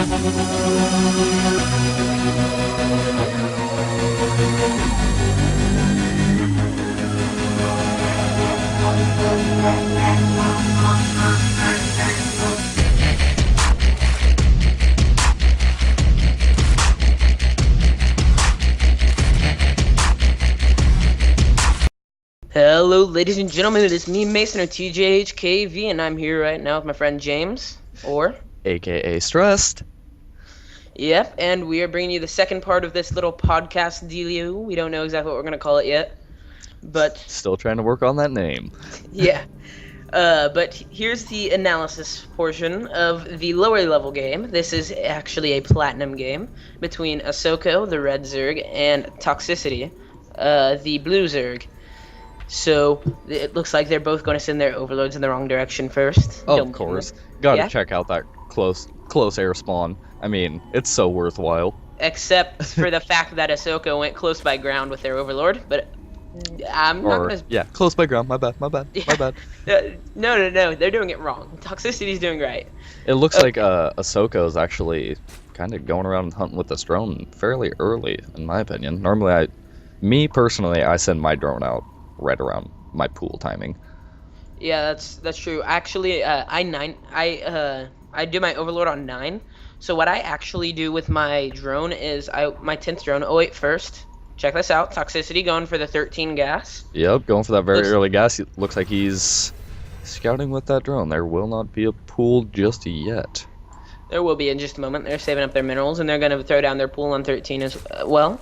Hello, ladies and gentlemen, it is me, Mason, or TJHKV, and I'm here right now with my friend James, AKA Stressed. Yep, and we are bringing you the second part of this little podcast dealio. We don't know exactly what we're going to call it yet, but... Still trying to work on that name. Yeah. But here's the analysis portion of the lower level game. This is actually a platinum game between Ahsoka, the red Zerg, and Toxicity, the blue Zerg. So it looks like they're both going to send their overlords in the wrong direction first. Of course. Gotta check out that close air spawn. I mean, it's so worthwhile. Except for the fact that Ahsoka went close by ground with their overlord, but I'm not going to... Yeah, close by ground. My bad. No, they're doing it wrong. Toxicity's doing right. It looks like Ahsoka is actually kind of going around and hunting with this drone fairly early, in my opinion. Normally, me personally, I send my drone out right around my pool timing. Yeah, that's true. Actually, I do my overlord on 9. So what I actually do with my drone is my 10th drone. Oh wait, first check this out. Toxicity going for the 13 gas. Yep, going for that very early gas. Looks like he's scouting with that drone. There will not be a pool just yet. There will be in just a moment. They're saving up their minerals and they're going to throw down their pool on 13 as well.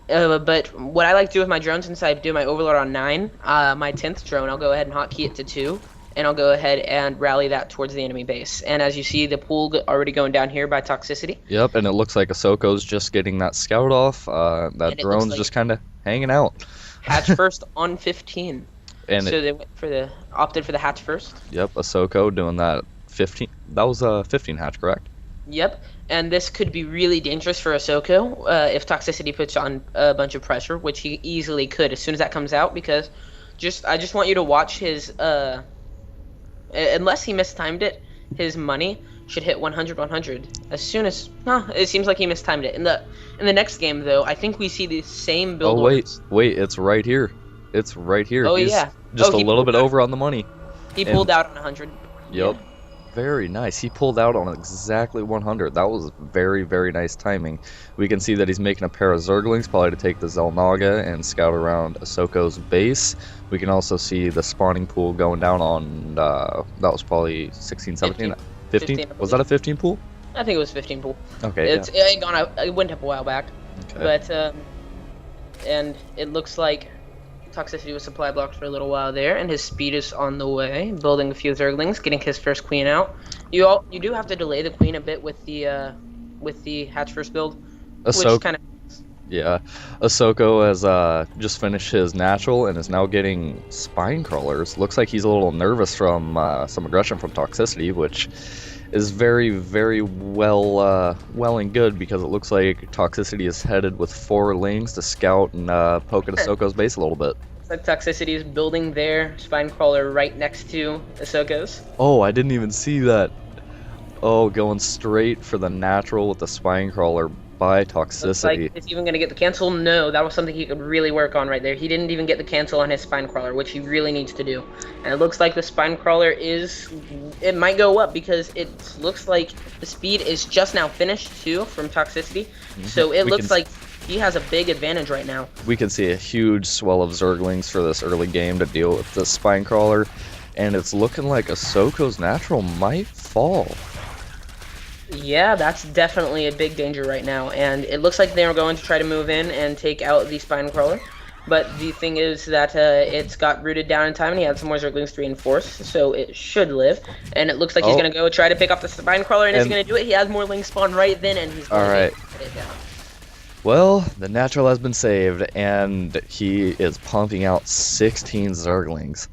But what I like to do with my drone, since I do my overlord on 9, my 10th drone, I'll go ahead and hotkey it to 2, and I'll go ahead and rally that towards the enemy base. And as you see, the pool already going down here by Toxicity. Yep, and it looks like Ahsoka's just getting that scout off. That drone's just kind of hanging out. Hatch first on 15. And so they opted for the hatch first. Yep, Ahsoka doing that 15. That was a 15 hatch, correct? Yep, and this could be really dangerous for Ahsoka if Toxicity puts on a bunch of pressure, which he easily could as soon as that comes out, because I just want you to watch his, unless he mistimed it, his money should hit 100-100 as soon as, it seems like he mistimed it. In the next game, though, I think we see the same build orders. Wait, it's right here. It's right here. Oh, He's yeah. Just a little bit over on the money. He pulled out on 100. Yep. Yeah. Very nice. He pulled out on exactly 100. That was very, very nice timing. We can see that he's making a pair of Zerglings, probably to take the Zelnaga and scout around Ahsoka's base. We can also see the spawning pool going down on, that was probably 16, 17, 15? Was that a 15 pool? I think it was 15 pool. Okay, It went up a while back. Okay. But, and it looks like Toxicity was supply blocked for a little while there, and his speed is on the way, building a few Zerglings, getting his first queen out. You do have to delay the queen a bit with the hatch first build, which kind of... Yeah, Ahsoka has just finished his natural and is now getting spine crawlers. Looks like he's a little nervous from some aggression from Toxicity, which is very, very well and good, because it looks like Toxicity is headed with 4 lings to scout and poke at Ahsoka's base a little bit. It's like Toxicity is building their spine crawler right next to Ahsoka's. Oh, I didn't even see that. Oh, going straight for the natural with the spine crawler by Toxicity. Looks like it's even going to get the cancel. No, that was something he could really work on right there. He didn't even get the cancel on his spine crawler, which he really needs to do. And it looks like the spine crawler it might go up, because it looks like the speed is just now finished too from Toxicity. So it looks like he has a big advantage right now. We can see a huge swell of Zerglings for this early game to deal with the spine crawler, and it's looking like Ahsoka's natural might fall. Yeah, that's definitely a big danger right now, and it looks like they're going to try to move in and take out the spine crawler. But the thing is that it's got rooted down in time, and he had some more Zerglings to reinforce, so it should live. And it looks like he's going to go try to pick off the spine crawler, and is he going to do it? He has more lings spawn right then, and he's going to get it down. Well, the natural has been saved, and he is pumping out 16 Zerglings.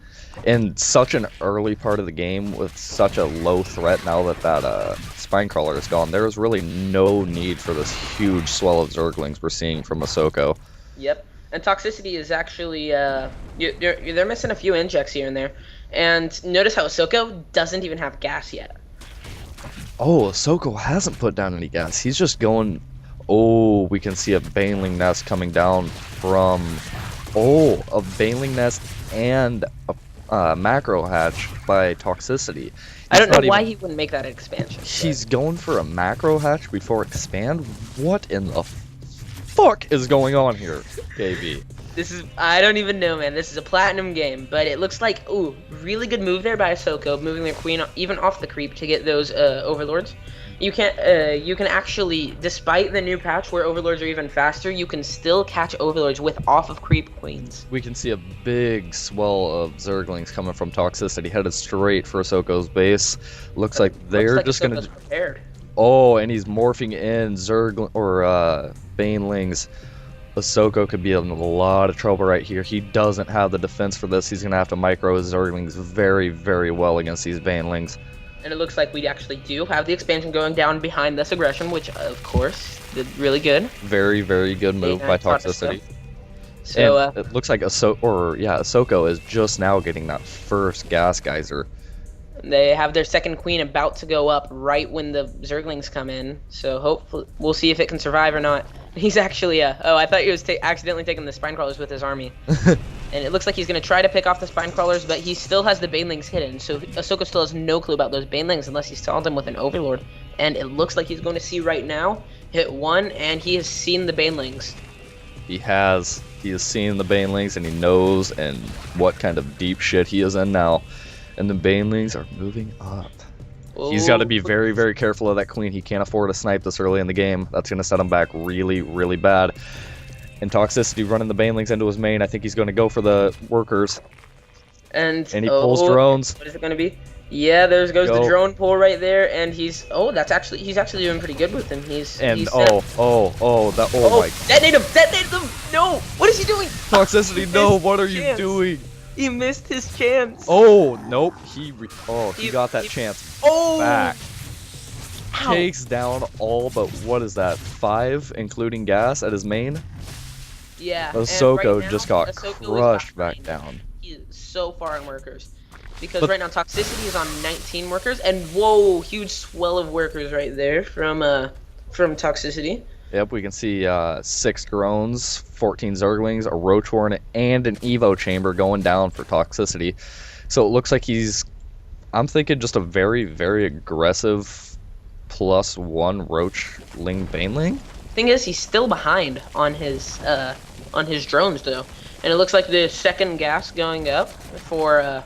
In such an early part of the game, with such a low threat now that spine crawler is gone, there is really no need for this huge swell of Zerglings we're seeing from Ahsoka. Yep. And Toxicity is actually, they're missing a few injects here and there. And notice how Ahsoka doesn't even have gas yet. Oh, Ahsoka hasn't put down any gas. He's just going. Oh, we can see a baneling nest coming down from. Oh, a baneling nest and a macro hatch by toxicity. I He's don't know not why even. he wouldn't make that expansion, but He's going for a macro hatch before expand. What in the fuck is going on here, KB? this is, I don't even know, man. This is a platinum game, but it looks like, ooh, really good move there by Ahsoka, moving their queen even off the creep to get those overlords. You can actually, despite the new patch where overlords are even faster, you can still catch overlords with off of creep queens. We can see a big swell of Zerglings coming from toxicity, headed straight for Ahsoka's base. Looks like they're Looks just like gonna. Ahsoka's prepared. Oh, and he's morphing in Zergling or Banelings. Ahsoka could be in a lot of trouble right here. He doesn't have the defense for this. He's gonna have to micro his Zerglings very, very well against these Banelings. And it looks like we actually do have the expansion going down behind this aggression, which of course did really good. Very, very good move by toxicity. So and it looks like Ahsoka is just now getting that first gas geyser. they have their second queen about to go up right when the Zerglings come in. So hopefully we'll see if it can survive or not. He's actually oh, I thought he was accidentally taking the spine crawlers with his army. And it looks like he's going to try to pick off the spine crawlers, but he still has the banelings hidden. So Ahsoka still has no clue about those banelings unless he's taunted them with an overlord. And it looks like he's going to see right now, hit one, and he has seen the banelings. He has seen the banelings, and he knows and what kind of deep shit he is in now. And the banelings are moving up. He's got to be very, very careful of that queen. He can't afford to snipe this early in the game. That's going to set him back really, really bad. And toxicity running the banelings into his main. I think he's going to go for the workers. And he pulls drones. What is it going to be? Yeah, there goes the drone pull right there, and he's he's actually doing pretty good with him. He's my detonate him! No, what is he doing? Toxicity, no, what are you doing? He missed his chance. Oh nope, he got that chance back. Ow. Takes down all but what is that, 5 including gas at his main. Yeah. Ahsoka right just got Ahsoka crushed back down. He is so far in workers. Because right now toxicity is on 19 workers, and whoa, huge swell of workers right there from toxicity. Yep, we can see 6 drones, 14 Zerglings, a Roach Horn, and an Evo chamber going down for toxicity. So it looks like I'm thinking just a very, very aggressive +1 Roachling Baneling. Thing is, he's still behind on his drones though, and it looks like the second gas going up for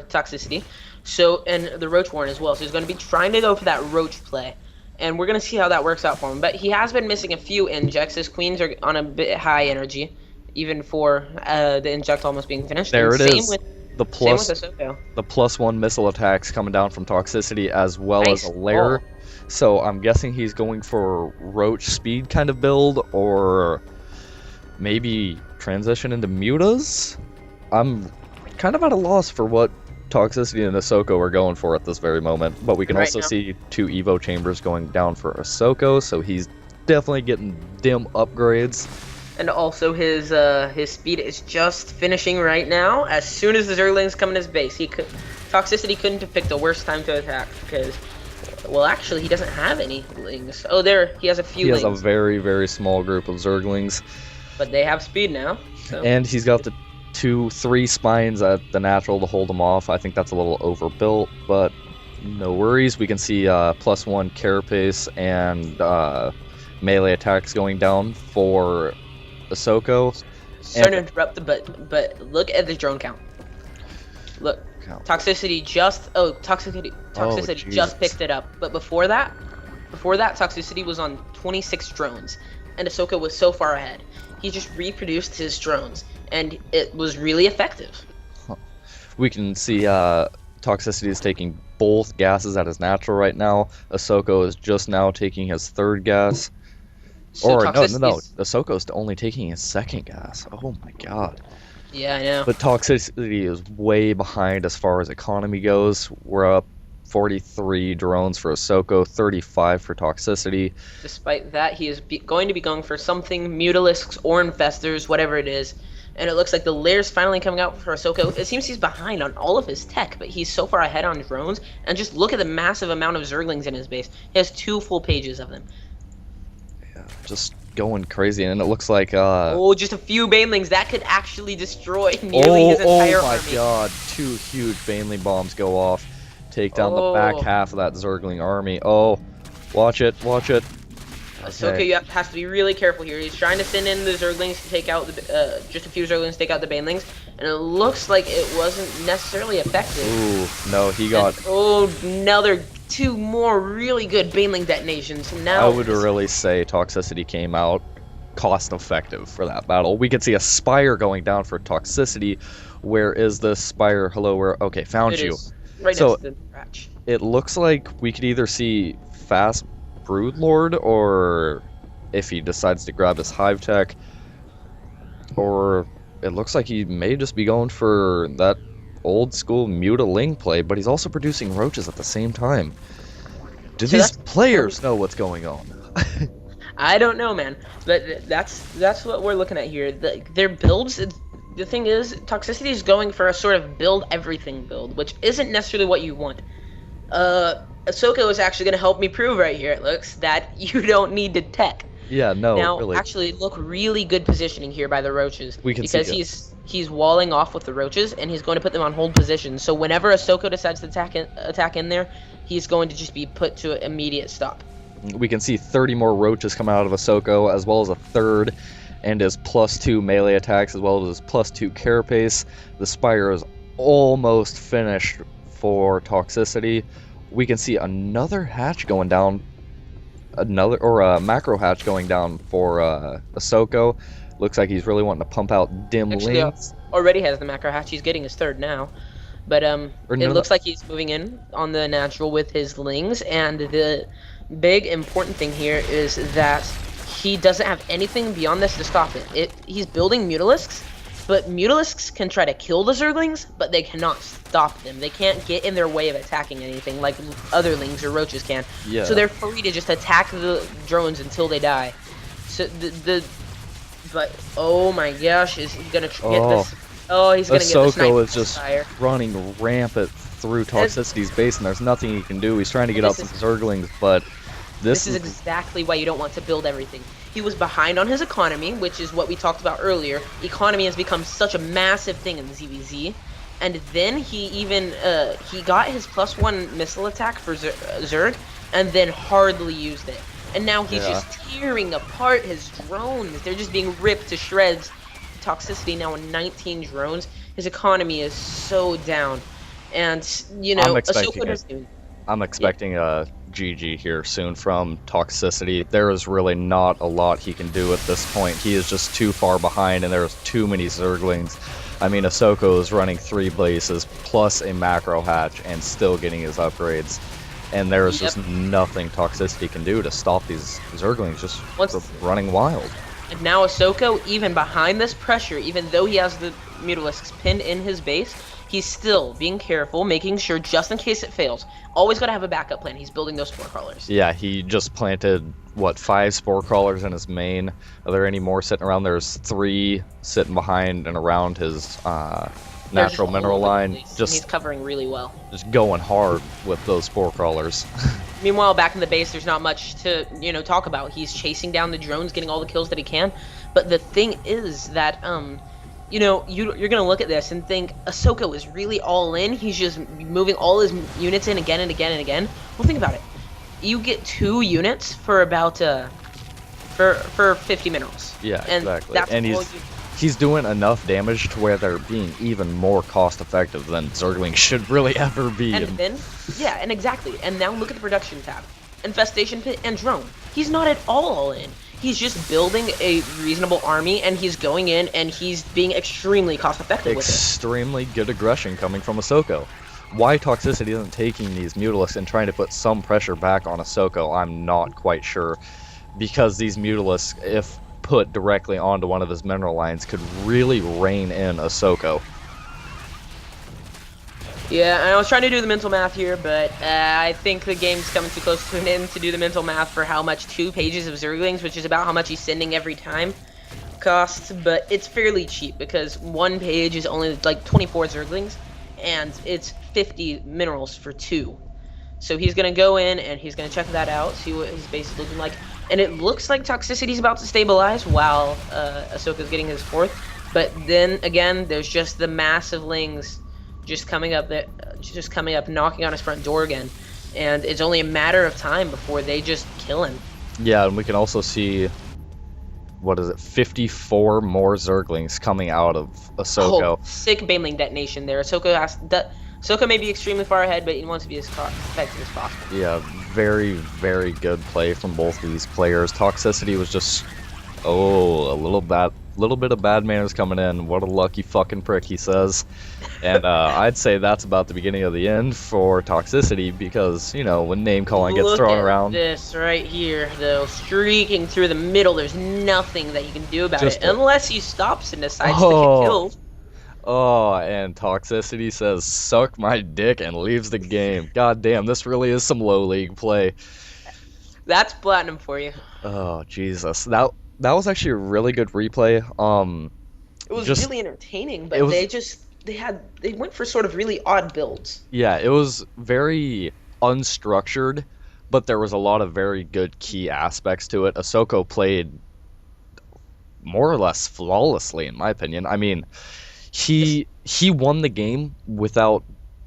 toxicity. So, and the Roach Warren as well. So he's going to be trying to go for that Roach play. And we're going to see how that works out for him. But he has been missing a few injects. His queens are on a bit high energy, even for the inject almost being finished. There and it is. Same The +1 missile attacks coming down from toxicity as well as a lair. So I'm guessing he's going for Roach speed kind of build, or maybe transition into mutas. I'm kind of at a loss for what toxicity and Ahsoka are going for at this very moment, but we can also see 2 Evo chambers going down for Ahsoka, so he's definitely getting dim upgrades. And also his speed is just finishing right now. As soon as the Zerglings come in his base, toxicity couldn't have picked the worst time to attack because, well, actually he doesn't have any lings. Oh, there he has a few. He has a very, very small group of Zerglings, but they have speed now. So. And he's got the 2-3 spines at the natural to hold them off. I think that's a little overbuilt, but no worries. We can see +1 carapace and melee attacks going down for Ahsoka. Sorry to interrupt, but look at the drone count. Look, toxicity just just picked it up. But before that, toxicity was on 26 drones, and Ahsoka was so far ahead. He just reproduced his drones, and it was really effective. We can see toxicity is taking both gases at his natural right now. Ahsoka is just now taking his 3rd gas. So no, Ahsoka's only taking his 2nd gas. Oh my god. Yeah, I know. But toxicity is way behind as far as economy goes. We're up 43 drones for Ahsoka, 35 for toxicity. Despite that, he is going to be going for something, Mutalisks or Infestors, whatever it is. And it looks like the Lair's finally coming out for Ahsoka. It seems he's behind on all of his tech, but he's so far ahead on drones. And just look at the massive amount of Zerglings in his base. He has 2 full pages of them. Yeah, just going crazy, and it looks like Oh, just a few Banelings. That could actually destroy nearly his entire my army. god, 2 huge Baneling bombs go off, take down the back half of that Zergling army. Oh, watch it, watch it. Ahsoka has to be really careful here. He's trying to send in the Zerglings to take out the, just a few Zerglings to take out the Banelings, and it looks like it wasn't necessarily effective. Ooh, no, he got... now there are 2 more really good Baneling detonations. Now I would really say Toxicity came out cost-effective for that battle. We could see a Spire going down for Toxicity. Where is the Spire? Hello, where... Okay, found you. Right so, next to the hatch. It looks like we could either see fast Broodlord, or if he decides to grab his Hive Tech, or it looks like he may just be going for that old school Mutaling play, but he's also producing roaches at the same time. Do these players know what's going on? I don't know, man, but that's what we're looking at here. Their builds, the thing is, Toxicity is going for a sort of build everything build, which isn't necessarily what you want. Ahsoka is actually going to help me prove right here, it looks, that you don't need to tech. Yeah, no, now, really. actually, look, really good positioning here by the roaches. We can because see he's walling off with the roaches, and he's going to put them on hold position. So whenever Ahsoka decides to attack in there, he's going to just be put to an immediate stop. We can see 30 more roaches come out of Ahsoka, as well as a third, and his +2 melee attacks, as well as his +2 carapace. The Spire is almost finished for Toxicity. We can see another hatch going down, a macro hatch going down for Ahsoka. Looks like he's really wanting to pump out dim lanes. Already has the macro hatch. He's getting his 3rd now. But it looks like he's moving in on the natural with his lings. And the big important thing here is that he doesn't have anything beyond this to stop it. He's building Mutalisks, but Mutalisks can try to kill the Zerglings, but they cannot stop them. They can't get in their way of attacking anything like otherlings or roaches can. Yeah. So they're free to just attack the drones until they die. So but oh my gosh, is he gonna get this? Oh, he's gonna get the sniper. Ahsoka is just running rampant through Toxicity's base, and there's nothing he can do. He's trying to get out some Zerglings, but this is exactly why you don't want to build everything. He was behind on his economy, which is what we talked about earlier. Economy has become such a massive thing in ZvZ. And then he even, he got his +1 missile attack for Zerg, and then hardly used it. And now he's just tearing apart his drones. They're just being ripped to shreds. Toxicity now on 19 drones. His economy is so down. And, you know, I'm expecting a GG here soon from Toxicity. There is really not a lot he can do at this point. He is just too far behind, and there's too many Zerglings. I mean, Ahsoka is running 3 bases plus a macro hatch and still getting his upgrades. And there is just nothing Toxicity can do to stop these Zerglings just running wild. And now Ahsoka, even behind this pressure, even though he has the Mutalisks pinned in his base, he's still being careful, making sure just in case it fails. Always got to have a backup plan. He's building those spore crawlers. Yeah, he just planted, what, 5 spore crawlers in his main. Are there any more sitting around? There's 3 sitting behind and around his natural mineral line. He's covering really well. Just going hard with those spore crawlers. Meanwhile, back in the base, there's not much to, talk about. He's chasing down the drones, getting all the kills that he can. But the thing is that, you're going to look at this and think Ahsoka was really all in. He's just moving all his units in again and again and again. Well, think about it. You get 2 units for about, for 50 minerals. Yeah, and exactly. That's and he's doing enough damage to where they're being even more cost-effective than Zergling should really ever be. And then, and exactly. And now look at the production tab. Infestation Pit and Drone. He's not at all in. He's just building a reasonable army, and he's going in, and he's being extremely cost-effective with it. Extremely good aggression coming from Ahsoka. Why Toxicity isn't taking these Mutalisks and trying to put some pressure back on Ahsoka, I'm not quite sure. Because these Mutalisks, if put directly onto one of his mineral lines, could really rein in Ahsoka. Yeah, I was trying to do the mental math here, but I think the game's coming too close to an end to do the mental math for how much 2 pages of Zerglings, which is about how much he's sending every time, cost, but it's fairly cheap because one page is only like 24 Zerglings, and it's 50 minerals for 2. So he's gonna go in and he's gonna check that out, see what his base is looking like, and it looks like Toxicity's about to stabilize while Ahsoka's getting his 4th. But then again, there's just the massive lings just coming up, knocking on his front door again, and it's only a matter of time before they just kill him. Yeah, and we can also see, what is it, 54 more Zerglings coming out of Ahsoka. Oh, sick Baneling detonation there. Ahsoka may be extremely far ahead, but he wants to be as effective as possible. Yeah, very, very good play from both of these players. Toxicity was just, a little bit of bad manners coming in. What a lucky fucking prick, he says. And I'd say that's about the beginning of the end for Toxicity because, when name calling gets thrown around. Look at this right here, though. Streaking through the middle, there's nothing that you can do about it unless he stops and decides to get killed. Oh, and Toxicity says, suck my dick, and leaves the game. God damn, this really is some low league play. That's platinum for you. Oh, Jesus. That was actually a really good replay. It was really entertaining, but they went for sort of really odd builds. Yeah, it was very unstructured, but there was a lot of very good key aspects to it. Ahsoka played more or less flawlessly, in my opinion. I mean, he won the game without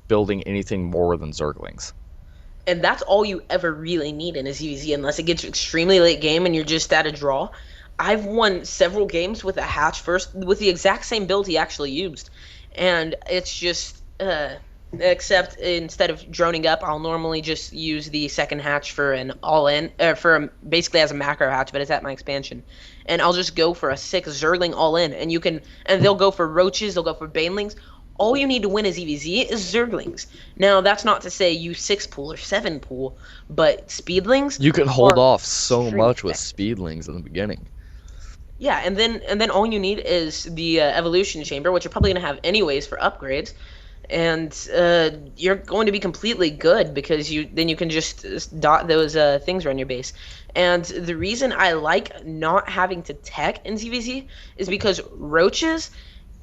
building anything more than Zerglings. And that's all you ever really need in a ZvZ, unless it gets extremely late game and you're just at a draw. I've won several games with a hatch first, with the exact same build he actually used. And it's just, except instead of droning up, I'll normally just use the second hatch for an all-in, basically as a macro hatch, but it's at my expansion. And I'll just go for a 6 Zergling all-in, and they'll go for roaches, they'll go for banelings. All you need to win a ZvZ is Zerglings. Now, that's not to say you 6 pool or 7 pool, but Speedlings... You can hold off so much with Speedlings in the beginning. Yeah, and then all you need is the evolution chamber, which you're probably going to have anyways for upgrades, and you're going to be completely good because you can just dot those things around your base. And the reason I like not having to tech in ZvZ is because roaches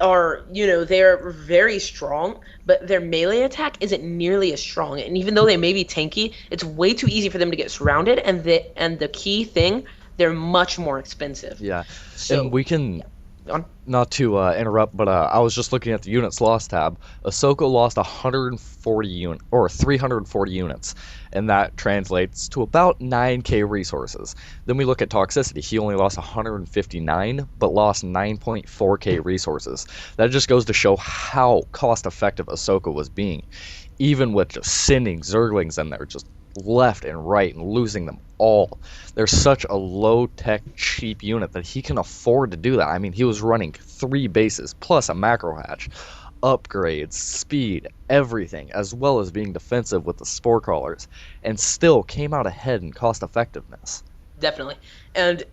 are, they're very strong, but their melee attack isn't nearly as strong. And even though they may be tanky, it's way too easy for them to get surrounded, and the key thing, they're much more expensive. Yeah, so, and we can, not to interrupt, but I was just looking at the units lost tab. Ahsoka lost 340 units, and that translates to about 9k resources. Then we look at Toxicity. He only lost 159, but lost 9.4k resources. That just goes to show how cost-effective Ahsoka was being, even with just sending Zerglings in there, just left and right and losing them all. There's such a low-tech, cheap unit that he can afford to do that. I mean, he was running 3 bases plus a macro hatch, upgrades, speed, everything, as well as being defensive with the spore crawlers, and still came out ahead in cost effectiveness. Definitely. And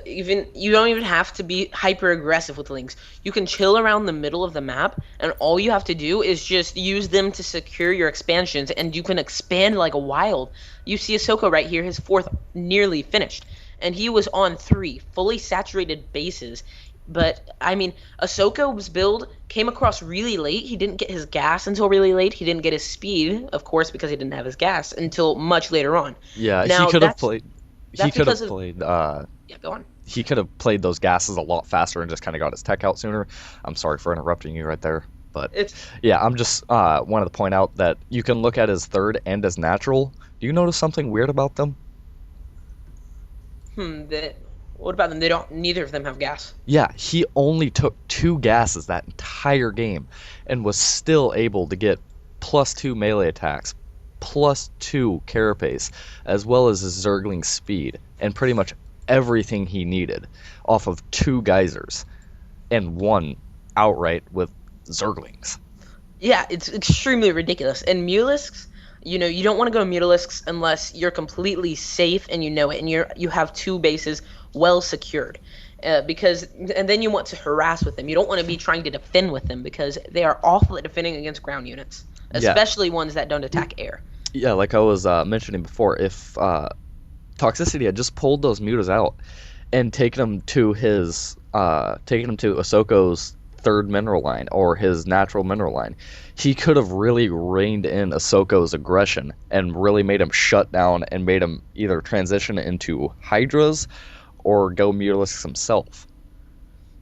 you don't even have to be hyper aggressive with links. You can chill around the middle of the map, and all you have to do is just use them to secure your expansions, and you can expand like a wild. You see Ahsoka right here, his 4th nearly finished, and he was on 3 fully saturated bases. But I mean, Ahsoka's build came across really late. He didn't get his gas until really late. He didn't get his speed, of course, because he didn't have his gas until much later on. Yeah, he could have played. He could have played. Yeah, go on. He could have played those gases a lot faster and just kind of got his tech out sooner. I'm sorry for interrupting you right there, but yeah, I'm just wanted to point out that you can look at his 3rd and his natural. Do you notice something weird about them? What about them? Neither of them have gas. Yeah, he only took 2 gases that entire game and was still able to get +2 melee attacks, +2 carapace, as well as his Zergling speed, and pretty much everything he needed off of 2 geysers and 1 outright with Zerglings. Yeah, it's extremely ridiculous. And Mulisks, you don't want to go Mulisks unless you're completely safe and you know it, and you have 2 bases well secured. And then you want to harass with them. You don't want to be trying to defend with them because they are awful at defending against ground units, especially ones that don't attack air. Yeah, like I was mentioning before, if Toxicity had just pulled those mutas out and taking him to Ahsoka's third mineral line or his natural mineral line. He could have really reined in Ahsoka's aggression and really made him shut down and made him either transition into Hydras or go Mutalisks himself.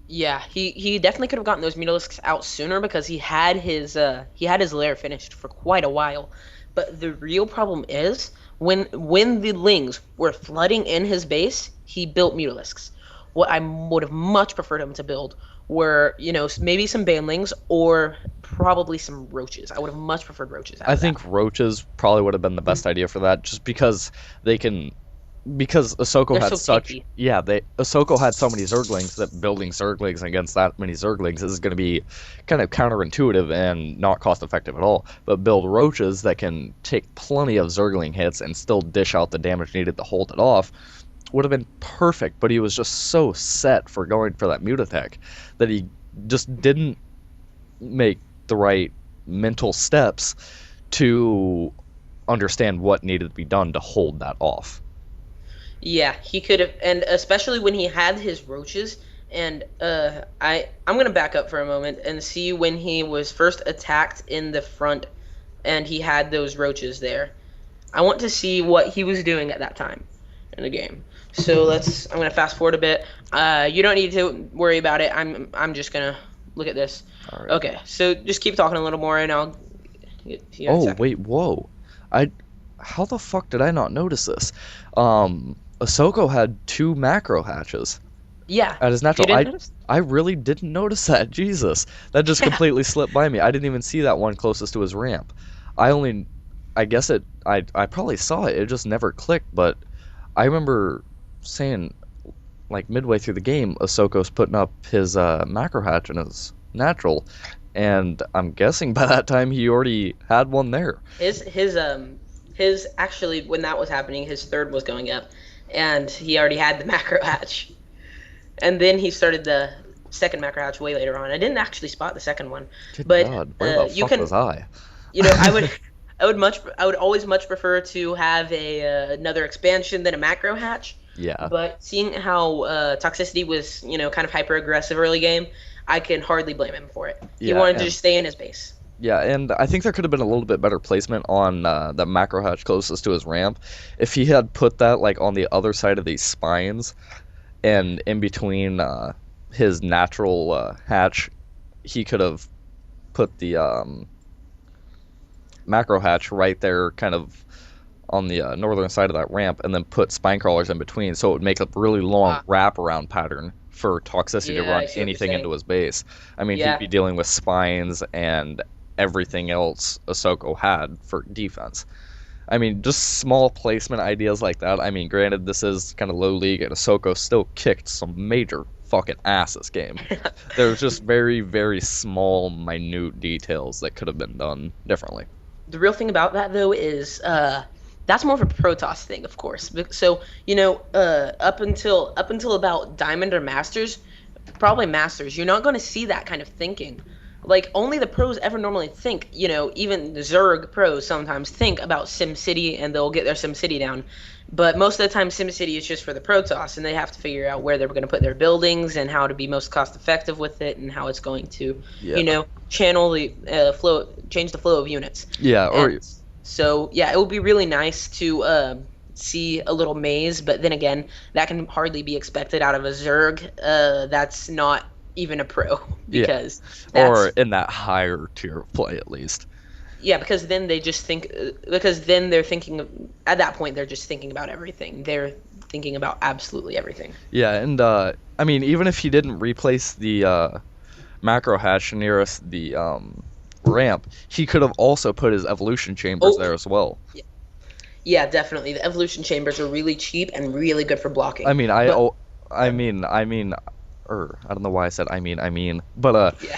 Yeah, he definitely could have gotten those Mutalisks out sooner because he had his lair finished for quite a while. But the real problem is when the Lings were flooding in his base, he built Mutalisks. What I would have much preferred him to build were, maybe some Banelings or probably some Roaches. I would have much preferred Roaches out I of that. think Roaches probably would have been the best idea for that, just because they can because Ahsoka They're had so such tanky. yeah they Ahsoka had so many Zerglings that building Zerglings against that many Zerglings is going to be kind of counterintuitive and not cost effective at all. But build roaches that can take plenty of Zergling hits and still dish out the damage needed to hold it off would have been perfect. But he was just so set for going for that mute attack that he just didn't make the right mental steps to understand what needed to be done to hold that off. Yeah, he could have, and especially when he had his roaches. And I'm gonna back up for a moment and see when he was first attacked in the front, and he had those roaches there. I want to see what he was doing at that time in the game. So I'm gonna fast forward a bit. You don't need to worry about it. I'm just gonna look at this. All right. Okay, so just keep talking a little more, and I'll see you in a Oh, second. wait, whoa. I How the fuck did I not notice this? Ahsoka had two macro hatches Yeah, at his you natural. didn't I notice? I really didn't notice that. Jesus. That just Yeah. completely slipped by me. I didn't even see that one closest to his ramp. I only I guess I probably saw it. It just never clicked, but I remember saying like midway through the game, Ahsoka's putting up his macro hatch in his natural, and I'm guessing by that time he already had one there. His actually when that was happening, his third was going up, and he already had the macro hatch. And then he started the second macro hatch way later on. I didn't actually spot the second one, Good but God, where the you fuck can, was I? I would always much prefer to have another expansion than a macro hatch. Yeah, But seeing how Toxicity was, kind of hyper aggressive early game, I can hardly blame him for it. He yeah, wanted to and just stay in his base. yeah, and I think there could have been a little bit better placement on the macro hatch closest to his ramp. If he had put that like on the other side of these spines and in between his natural hatch, he could have put the macro hatch right there, kind of on the northern side of that ramp, and then put spine crawlers in between, so it would make a really long Ah, wraparound pattern for Toxicity to yeah, run I see what you're anything into saying. his base. I mean, he'd Yeah, be dealing with spines and everything else Ahsoka had for defense. I mean, just small placement ideas like that. I mean, granted, this is kind of low league, and Ahsoka still kicked some major fucking ass this game. There's just very, very small, minute details that could have been done differently. the real thing about that though is that's more of a Protoss thing, of course. So up until about Diamond or Masters, probably Masters, you're not going to see that kind of thinking. Like only the pros ever normally think. Even the Zerg pros sometimes think about SimCity and they'll get their SimCity down. But most of the time, SimCity is just for the Protoss, and they have to figure out where they're going to put their buildings and how to be most cost effective with it, and how it's going to, Yeah. channel the flow, change the flow of units. Yeah, or And so, yeah, it would be really nice to see a little maze, but then again, that can hardly be expected out of a Zerg. That's not even a pro yeah, because or that's in that higher tier of play at least. yeah, because then they just think because then they're thinking at that point they're just thinking about everything. They're thinking about absolutely everything. Yeah, and I mean, even if he didn't replace the macro hatch nearest the ramp, he could have also put his evolution chambers Oh, there as well. yeah, definitely. The evolution chambers are really cheap and really good for I blocking. mean, But I don't know why I said but yeah,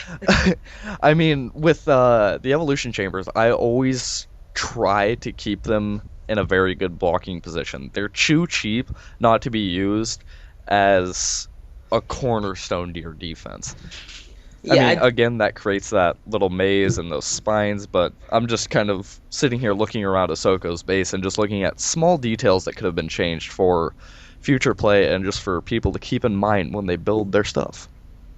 I mean, with the evolution chambers, I always try to keep them in a very good blocking position. They're too cheap not to be used as a cornerstone to your defense. I yeah, mean, again, that creates that little maze and those spines, but I'm just kind of sitting here looking around Ahsoka's base and just looking at small details that could have been changed for future play and just for people to keep in mind when they build their stuff.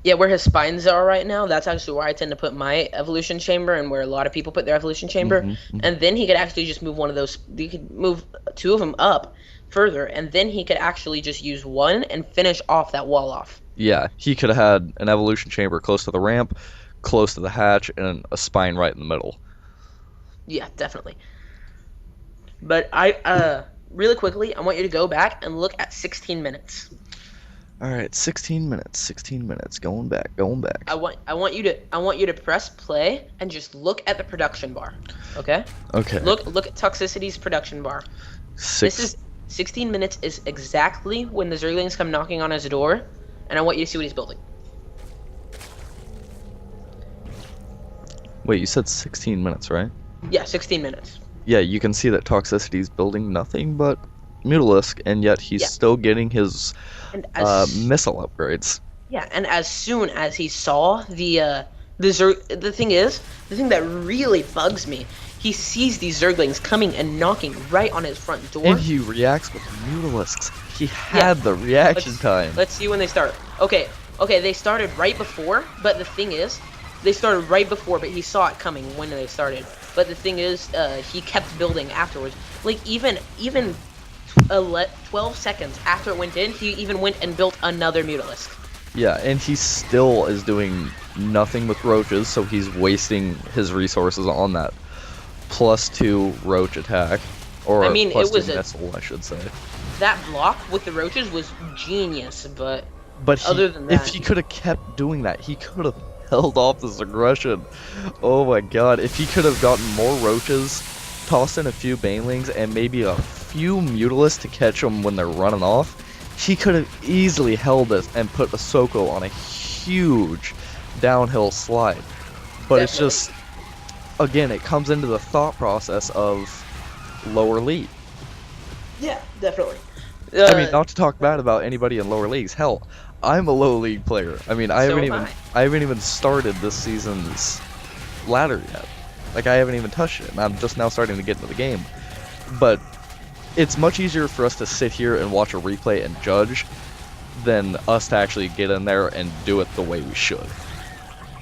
Yeah, where his spines are right now, that's actually where I tend to put my evolution chamber and where a lot of people put their evolution chamber. Hmm. Hmm. And then he could actually just move one of those. He could move two of them up further, and then he could actually just use one and finish off that wall off. Yeah, he could have had an evolution chamber close to the ramp, close to the hatch, and a spine right in the middle. Yeah, definitely. But really quickly, I want you to go back and look at 16 minutes. All right, 16 minutes, 16 minutes. Going back, going back. I want you to press play and just look at the production bar. Okay? Okay. Look at Toxicity's production bar. This is 16 minutes is exactly when the Zerglings come knocking on his door, and I want you to see what he's building. Wait, you said 16 minutes, right? Yeah, 16 minutes. Yeah, you can see that Toxicity's building nothing but Mutalisk, and yet he's Yeah. still getting his And as missile upgrades. yeah, and as soon as he saw the thing that really bugs me, he sees these Zerglings coming and knocking right on his front door. And he reacts with Mutalisks. He had the reaction time. Let's see when they start. Okay, they started right before, but the thing is, they started right before, but he saw it coming when they started. But the thing is, he kept building afterwards. Like, even 12 seconds after it went in, he even went and built another Mutalisk. Yeah, and he still is doing nothing with roaches, so he's wasting his resources on that +2 roach attack. Or I mean, it +2 was missile, I should say. That block with the roaches was genius, but But other than that, if he could have kept doing that, he could have held off this aggression. Oh my god, if he could have gotten more roaches, tossed in a few banelings, and maybe a few Mutalisks to catch them when they're running off, he could have easily held this and put Ahsoka on a huge downhill slide. But it's Definitely. just, again, it comes into the thought process of lower league. yeah, definitely. I mean, not to talk bad about anybody in lower leagues. Hell, I'm a low league player. I mean, So am I haven't even started this season's ladder yet. Like, I haven't even touched it, and I'm just now starting to get into the game. But it's much easier for us to sit here and watch a replay and judge than us to actually get in there and do it the way we should.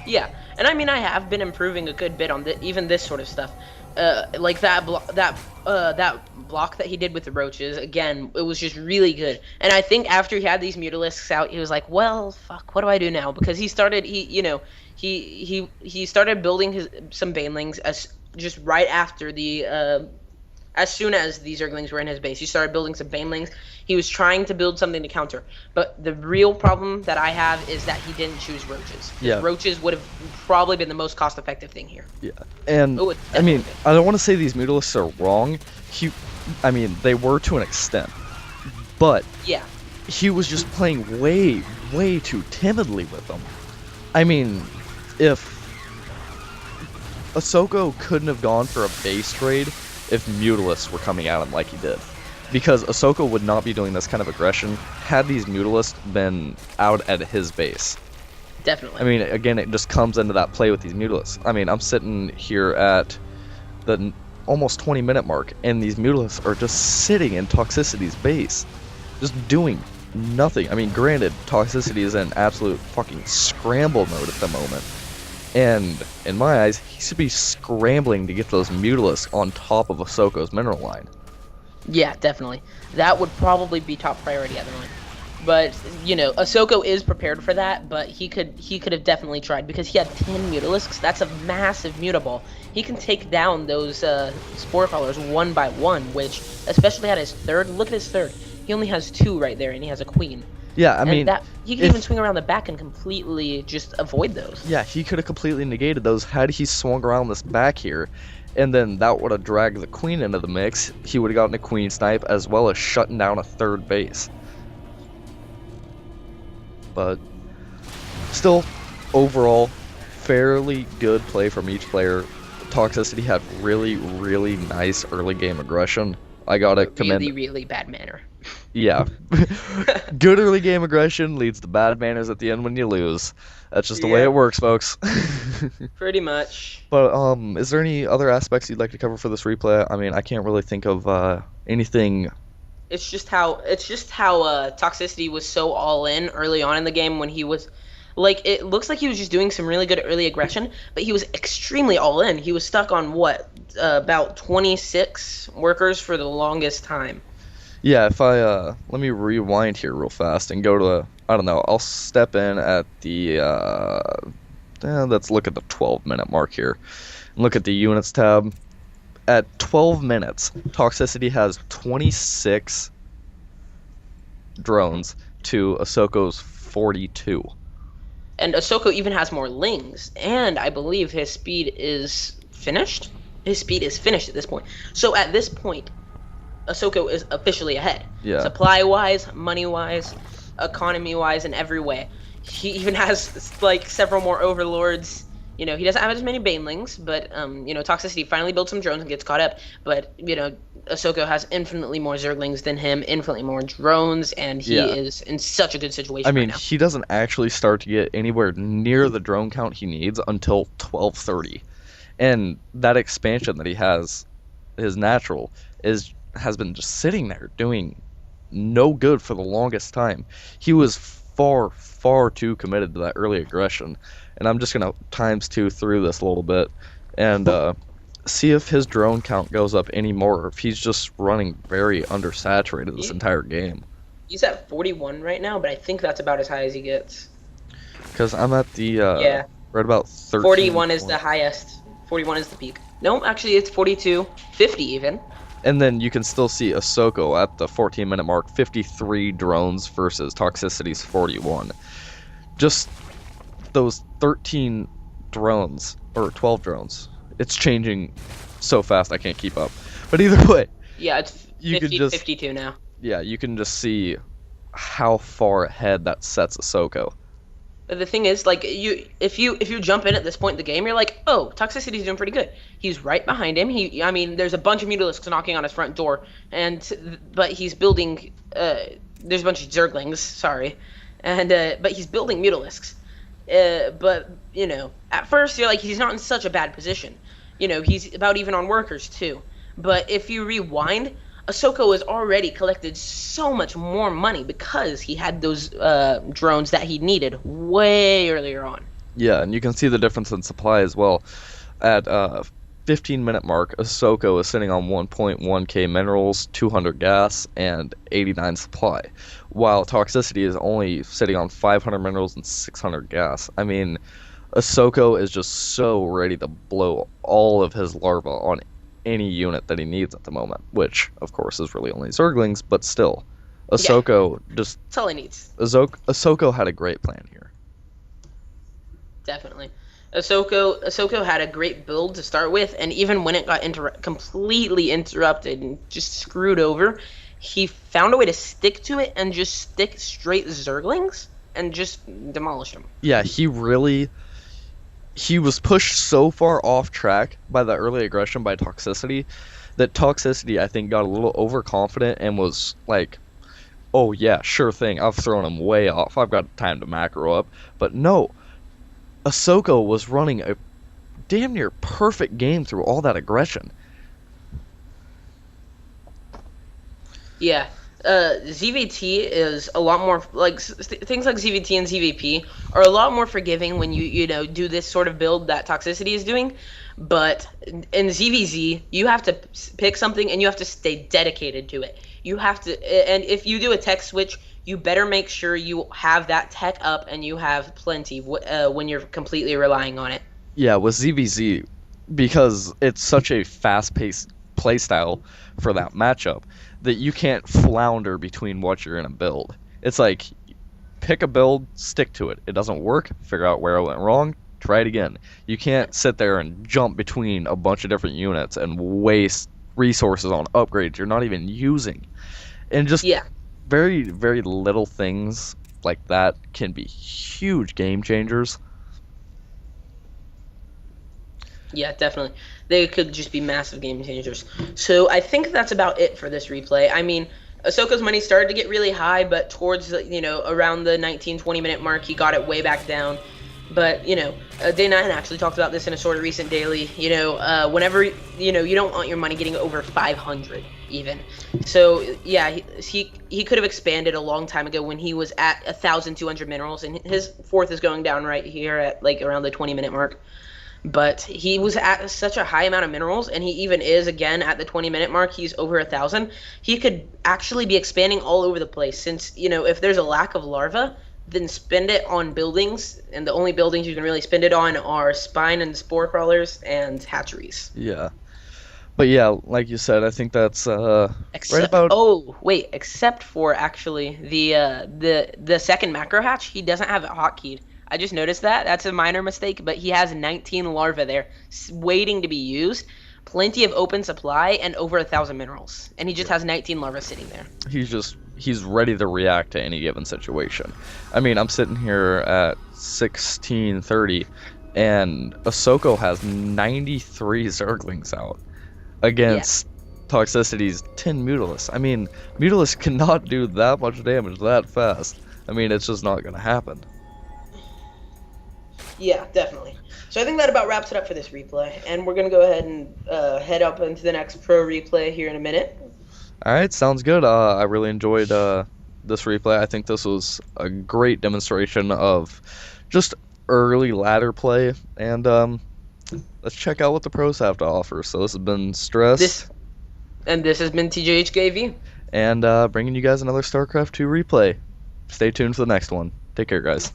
Yeah, and I mean, I have been improving a good bit on even this sort of stuff. Like that block that he did with the roaches. Again, it was just really good. And I think after he had these Mutalisks out, he was like, "Well, fuck, what do I do now?" Because he started started building some banelings just right after as soon as these Zerglings were in his base. He started building some banelings. He was trying to build something to counter. But the real problem that I have is that he didn't choose roaches. Yeah. Roaches would have probably been the most cost-effective thing here. Yeah, and Oh, it I mean, definitely- I don't want to say these Mutalisks are wrong. I mean, they were to an extent, but Yeah. he was just playing way, way too timidly with them. I mean, if Ahsoka couldn't have gone for a base trade if Mutalisks were coming at him like he did. Because Ahsoka would not be doing this kind of aggression had these Mutalisks been out at his base. Definitely. I mean, again, it just comes into that play with these Mutalisks. I mean, I'm sitting here at the almost 20-minute mark, and these Mutalisks are just sitting in Toxicity's base, just doing nothing. I mean, granted, Toxicity is in absolute fucking scramble mode at the moment, and in my eyes, he should be scrambling to get those Mutalisks on top of Ahsoka's mineral line. Yeah, definitely. That would probably be top priority at the moment. But Ahsoka is prepared for that. But he could have definitely tried because he had 10 Mutalisks. That's a massive Mutaball. He can take down those Spore Crawlers one by one. Which, especially at his third, look at his third. He only has 2 right there, and he has a queen. Yeah, I mean, that he can even swing around the back and completely just avoid those. yeah, he could have completely negated those had he swung around this back here, and then that would have dragged the queen into the mix. He would have gotten a queen snipe as well as shutting down a third base. But still, overall, fairly good play from each player. Toxicity had really, really nice early game aggression. I gotta commend. Really, really bad manner. Yeah. Good early game aggression leads to bad manners at the end when you lose. That's just the way Yeah. it works, folks. Pretty much. But is there any other aspects you'd like to cover for this replay? I mean, I can't really think of anything It's just how Toxicity was so all in early on in the game when he was like it looks like he was just doing some really good early aggression, but he was extremely all in. He was stuck on what about 26 workers for the longest time. Yeah, if I let me rewind here real fast and go to I don't know, I'll step in at the let's look at the 12-minute mark here. And look at the units tab. At 12 minutes, Toxicity has 26 drones to Ahsoka's 42. And Ahsoka even has more lings, and I believe his speed is finished. His speed is finished at this point. So at this point, Ahsoka is officially ahead. Yeah. Supply-wise, money-wise, economy-wise, in every way. He even has like several more overlords. You know, he doesn't have as many banelings, but you know, Toxicity finally builds some drones and gets caught up. But you know, Ahsoka has infinitely more zerglings than him, infinitely more drones, and he is in such a good situation I mean, right now. he doesn't actually start to get anywhere near the drone count he needs until 12:30. And that expansion that he has, his natural, has been just sitting there doing no good for the longest time. He was far, far too committed to that early aggression. And I'm just gonna times two through this a little bit and see if his drone count goes up anymore, or if he's just running very undersaturated this entire game. He's at 41 right now, but I think that's about as high as he gets. Because I'm at the Yeah. right about 13. 41 is the highest. 41 is the peak. No, actually it's 42, 50 even. And then you can still see Ahsoka at the 14-minute mark, 53 drones versus Toxicity's 41. Just those 13 drones, or 12 drones. It's changing so fast I can't keep up. But either way, Yeah, it's you 50, can just 52 now. yeah, you can just see how far ahead that sets Ahsoka. But the thing is, like, if you jump in at this point in the game, you're like, oh, Toxicity's doing pretty good. He's right behind him. I mean, there's a bunch of Mutalisks knocking on his front door, but he's building. There's a bunch of Zerglings, sorry, but he's building Mutalisks. But you know, at first you're like, he's not in such a bad position. You know, he's about even on workers too. But if you rewind, Ahsoka has already collected so much more money because he had those drones that he needed way earlier on. Yeah, and you can see the difference in supply as well. At 15-minute mark, Ahsoka is sitting on 1.1k minerals, 200 gas, and 89 supply, while Toxicity is only sitting on 500 minerals and 600 gas. I mean, Ahsoka is just so ready to blow all of his larvae on any unit that he needs at the moment, which, of course, is really only Zerglings, but still. Ahsoka just... That's all he needs. Ahsoka had a great plan here. Definitely. Ahsoka had a great build to start with, and even when it got completely interrupted and just screwed over, he found a way to stick to it and just stick straight Zerglings and just demolish them. Yeah, he was pushed so far off track by the early aggression by Toxicity that Toxicity, I think, got a little overconfident and was like, oh yeah, sure thing, I've thrown him way off, I've got time to macro up. But no, Ahsoka was running a damn near perfect game through all that aggression. Yeah. ZVT is a lot more like things like ZVT and ZVP are a lot more forgiving when you know do this sort of build that Toxicity is doing, but in ZvZ you have to pick something and you have to stay dedicated to it. You have to, and if you do a tech switch, you better make sure you have that tech up and you have plenty when you're completely relying on it. Yeah, with ZvZ, because it's such a fast-paced playstyle for that matchup, that you can't flounder between what you're gonna build. It's like, pick a build, stick to it. It doesn't work, figure out where it went wrong, try it again. You can't sit there and jump between a bunch of different units and waste resources on upgrades you're not even using. And just very, very little things like that can be huge game changers. Yeah, definitely. They could just be massive game changers. So I think that's about it for this replay. I mean, Ahsoka's money started to get really high, but towards, you know, around the 19-20 minute mark, he got it way back down. But Day 9 actually talked about this in a sort of recent daily. Whenever you don't want your money getting over 500 even. So yeah, he could have expanded a long time ago when he was at 1,200 minerals, and his fourth is going down right here at like around the 20-minute mark. But he was at such a high amount of minerals, and he even is again at the 20-minute mark. He's over 1,000. He could actually be expanding all over the place, since if there's a lack of larva, then spend it on buildings, and the only buildings you can really spend it on are spine and spore crawlers and hatcheries. Yeah. But yeah, like you said, I think that's right Except, about. oh wait, except for actually the second macro hatch, he doesn't have it hotkeyed. I just noticed that. That's a minor mistake, but he has 19 larvae there, waiting to be used. Plenty of open supply and over 1,000 minerals, and he just has 19 larvae sitting there. He's ready to react to any given situation. I mean, I'm sitting here at 1630, and Ahsoka has 93 Zerglings out Yeah, against Toxicity's 10 Mutalisk. I mean, Mutalisk cannot do that much damage that fast. I mean, it's just not gonna happen. yeah, definitely. So I think that about wraps it up for this replay, and we're gonna go ahead and head up into the next pro replay here in a minute. All right, sounds good. I really enjoyed this replay. I think this was a great demonstration of just early ladder play, and let's check out what the pros have to offer. So this has been Stress, This has been TJHKV. and bringing you guys another StarCraft 2 replay. Stay tuned for the next one. Take care, guys.